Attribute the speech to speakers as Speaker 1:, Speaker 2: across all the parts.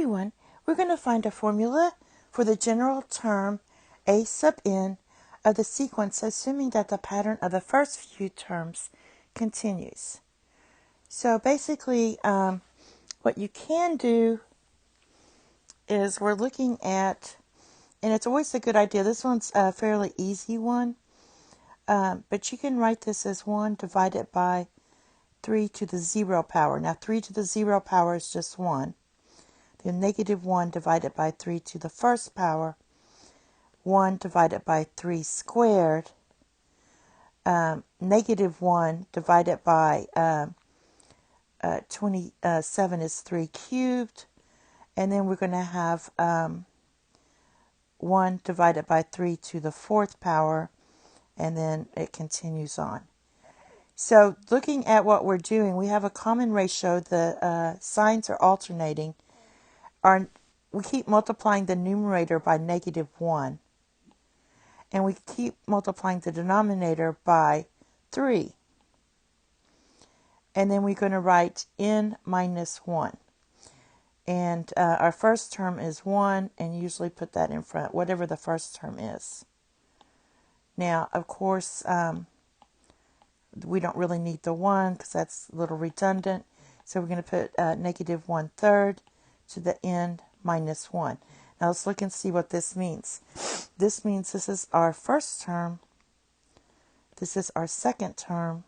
Speaker 1: everyone, we're going to find a formula for the general term a sub n of the sequence, assuming that the pattern of the first few terms continues. So basically, what you can do is we're looking at, and it's always a good idea, this one's a fairly easy one, but you can write this as 1 divided by 3 to the 0 power. Now 3 to the 0 power is just 1. Then negative 1 divided by 3 to the first power, 1 divided by 3 squared, negative 1 divided by 27 is 3 cubed, and then we're going to have 1 divided by 3 to the fourth power, and then it continues on. So looking at what we're doing, we have a common ratio. The signs are alternating. We keep multiplying the numerator by negative 1. And we keep multiplying the denominator by 3. And then we're going to write n minus 1. And our first term is 1, and usually put that in front, whatever the first term is. Now, of course, we don't really need the 1 because that's a little redundant. So we're going to put negative 1/3 to the n minus 1. Now let's look and see what this means. This means this is our first term, this is our second term,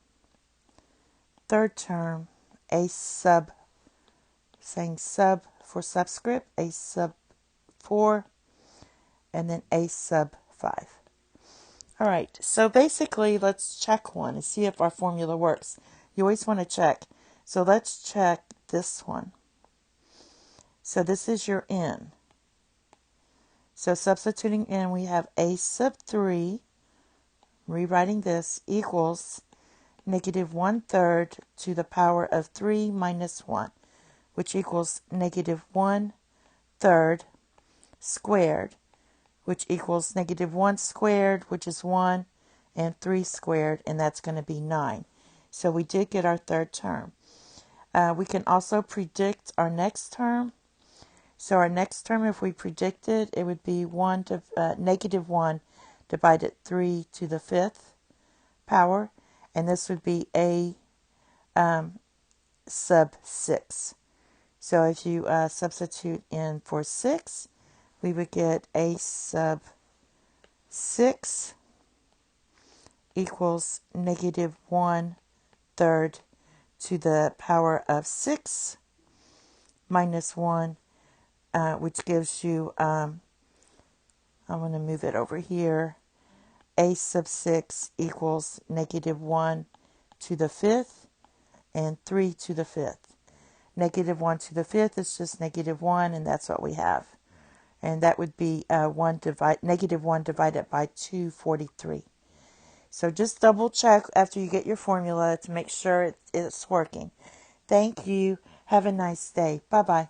Speaker 1: third term, a sub, saying sub for subscript, a sub 4, and then a sub 5. All right, so basically let's check one and see if our formula works. You always want to check. So let's check this one. So this is your n. So substituting in, we have a sub 3, rewriting this, equals negative 1/3 to the power of 3 minus 1, which equals negative 1/3 squared, which equals negative 1 squared, which is 1, and 3 squared, and that's going to be 9. So we did get our third term. We can also predict our next term. So our next term, if we predicted, it would be negative 1 divided 3 to the fifth power, and this would be a sub 6. So if you substitute in for 6, we would get a sub 6 equals negative 1/3 to the power of 6 minus 1, which gives you, I'm going to move it over here, a sub 6 equals negative 1 to the fifth and 3 to the fifth. Negative 1 to the fifth is just negative 1, and that's what we have. And that would be negative 1 divided by 243. So just double check after you get your formula to make sure it's working. Thank you. Have a nice day. Bye-bye.